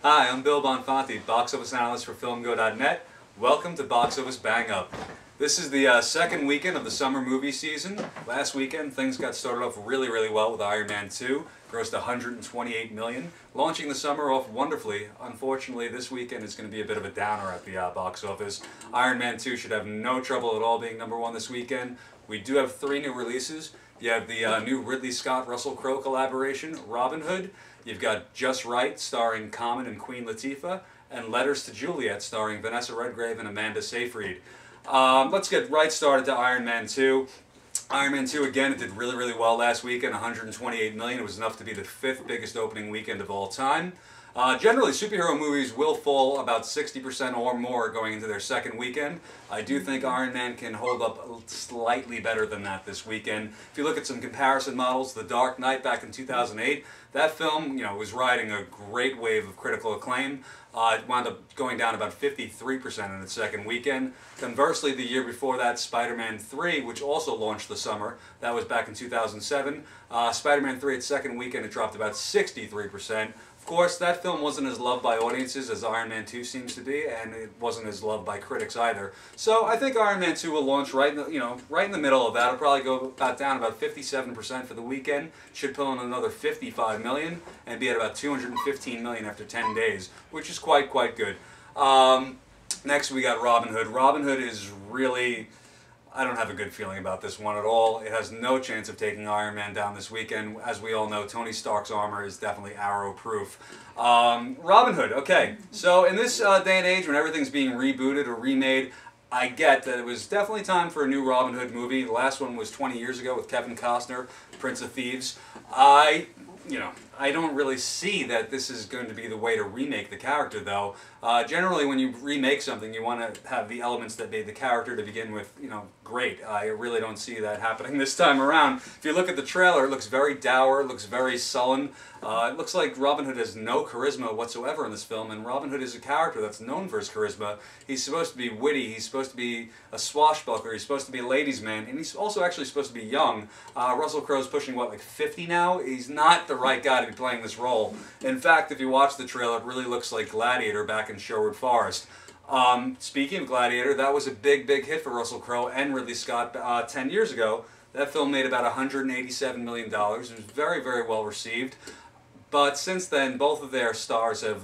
Hi, I'm Bill Bonfanti, box office analyst for FilmGo.net. Welcome to Box Office Bang Up. This is the second weekend of the summer movie season. Last weekend, things got started off really well with Iron Man 2, grossed $128 million, launching the summer off wonderfully. Unfortunately, this weekend is going to be a bit of a downer at the box office. Iron Man 2 should have no trouble at all being #1 this weekend. We do have 3 new releases. You have the new Ridley Scott-Russell Crowe collaboration, Robin Hood. You've got Just Wright, starring Common and Queen Latifah, and Letters to Juliet, starring Vanessa Redgrave and Amanda Seyfried. Let's get right started to Iron Man 2. Iron Man 2, again, it did really well last weekend, $128 million. It was enough to be the 5th biggest opening weekend of all time. Generally, superhero movies will fall about 60% or more going into their second weekend. I do think Iron Man can hold up slightly better than that this weekend. If you look at some comparison models, The Dark Knight back in 2008, that film, was riding a great wave of critical acclaim. It wound up going down about 53% in its second weekend. Conversely, the year before that, Spider-Man 3, which also launched the summer, that was back in 2007. Spider-Man 3, its second weekend, it dropped about 63%. Of course, that film wasn't as loved by audiences as Iron Man 2 seems to be, and it wasn't as loved by critics either. So I think Iron Man 2 will launch right in the middle of that. It'll probably go down about 57% for the weekend. Should pull in another $55 million and be at about $215 million after 10 days, which is quite good. Next, we got Robin Hood. Robin Hood is really... I don't have a good feeling about this one at all. It has no chance of taking Iron Man down this weekend. As we all know, Tony Stark's armor is definitely arrow-proof. Robin Hood, okay. So in this day and age when everything's being rebooted or remade, I get that it was definitely time for a new Robin Hood movie. The last one was 20 years ago with Kevin Costner, Prince of Thieves. I don't really see that this is going to be the way to remake the character, though. Generally, when you remake something, you want to have the elements that made the character to begin with, great. I really don't see that happening this time around. If you look at the trailer, it looks very dour, it looks very sullen. It looks like Robin Hood has no charisma whatsoever in this film, and Robin Hood is a character that's known for his charisma. He's supposed to be witty, he's supposed to be a swashbuckler, he's supposed to be a ladies' man, and he's also actually supposed to be young. Russell Crowe's pushing, what, like 50 now? He's not the right guy to be playing this role. In fact, if you watch the trailer, it really looks like Gladiator back in Sherwood Forest. Speaking of Gladiator, that was a big hit for Russell Crowe and Ridley Scott 10 years ago. That film made about $187 million. It was very well received. But since then, both of their stars have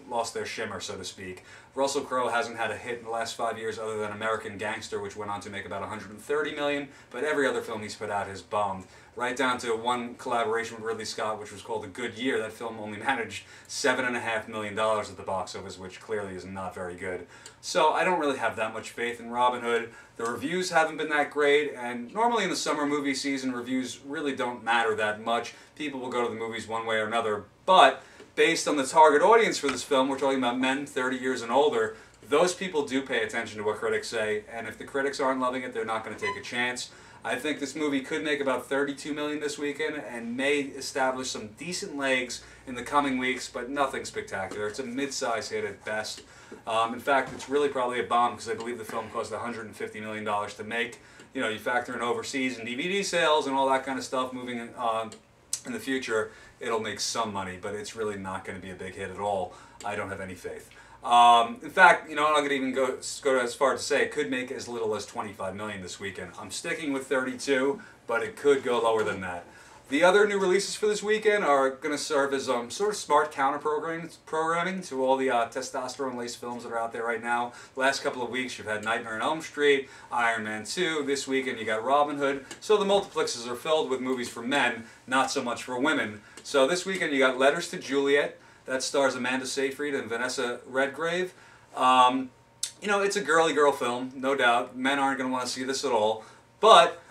lost their shimmer, so to speak. Russell Crowe hasn't had a hit in the last 5 years other than American Gangster, which went on to make about $130 million, but every other film he's put out has bombed. Right down to one collaboration with Ridley Scott, which was called A Good Year. That film only managed $7.5 million at the box office, which clearly is not very good. So I don't really have that much faith in Robin Hood. The reviews haven't been that great, and normally in the summer movie season, reviews really don't matter that much. People will go to the movies one way or another, but based on the target audience for this film, we're talking about men 30 years and older, those people do pay attention to what critics say, and if the critics aren't loving it, they're not going to take a chance. I think this movie could make about $32 million this weekend and may establish some decent legs in the coming weeks, but nothing spectacular. It's a mid-size hit at best. In fact, it's really probably a bomb because I believe the film cost $150 million to make. You factor in overseas and DVD sales and all that kind of stuff moving in the future, it'll make some money, but it's really not going to be a big hit at all. I don't have any faith. In fact, I'm not going to even go as far to say it could make as little as $25 million this weekend. I'm sticking with 32, but it could go lower than that. The other new releases for this weekend are going to serve as sort of smart counter-programming to all the testosterone-laced films that are out there right now. The last couple of weeks, you've had Nightmare on Elm Street, Iron Man 2. This weekend, you got Robin Hood. So the multiplexes are filled with movies for men, not so much for women. So this weekend, you got Letters to Juliet. That stars Amanda Seyfried and Vanessa Redgrave. It's a girly girl film, no doubt. Men aren't going to want to see this at all. But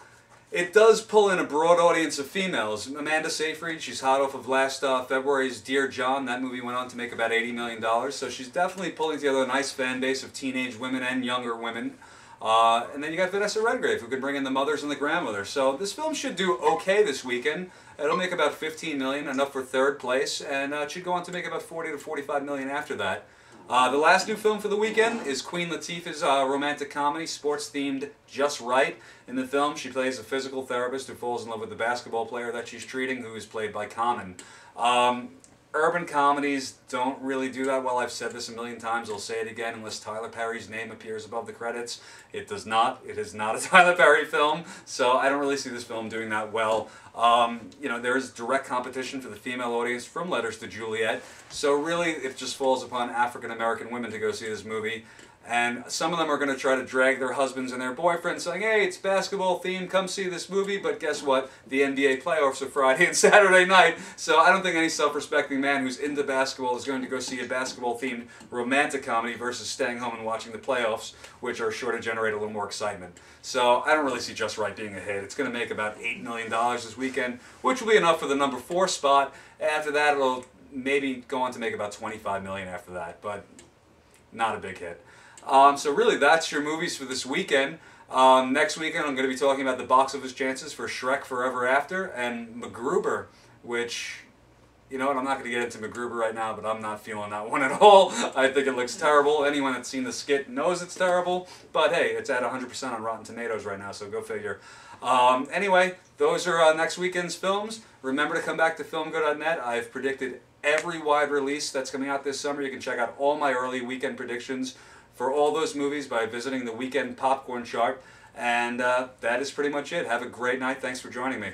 it does pull in a broad audience of females. Amanda Seyfried, she's hot off of last February's Dear John. That movie went on to make about $80 million. So she's definitely pulling together a nice fan base of teenage women and younger women. And then you got Vanessa Redgrave, who could bring in the mothers and the grandmothers. So this film should do okay this weekend. It'll make about $15 million, enough for third place, and it should go on to make about $40 to $45 million after that. The last new film for the weekend is Queen Latifah's romantic comedy, sports-themed Just Wright. In the film, she plays a physical therapist who falls in love with the basketball player that she's treating, who is played by Common. urban comedies don't really do that well. I've said this a million times. I'll say it again. Unless Tyler Perry's name appears above the credits, it does not. It is not a Tyler Perry film, so I don't really see this film doing that well. You know, there is direct competition for the female audience from Letters to Juliet, so really it just falls upon African American women to go see this movie. And some of them are going to try to drag their husbands and their boyfriends saying, hey, it's basketball themed, come see this movie, but guess what? The NBA playoffs are Friday and Saturday night, so I don't think any self-respecting man who's into basketball is going to go see a basketball-themed romantic comedy versus staying home and watching the playoffs, which are sure to generate a little more excitement. So I don't really see Just Wright being a hit. It's going to make about $8 million this weekend, which will be enough for the number 4 spot. After that, it'll maybe go on to make about $25 million after that, but not a big hit. So really, that's your movies for this weekend. Next weekend, I'm going to be talking about the box office chances for Shrek Forever After and MacGruber, which, you know what, I'm not going to get into MacGruber right now, but I'm not feeling that one at all. I think it looks terrible. Anyone that's seen the skit knows it's terrible, but hey, it's at 100% on Rotten Tomatoes right now, so go figure. Anyway, those are next weekend's films. Remember to come back to filmgo.net. I've predicted every wide release that's coming out this summer. You can check out all my early weekend predictions for all those movies by visiting the Weekend Popcorn Chart. And that is pretty much it. Have a great night. Thanks for joining me.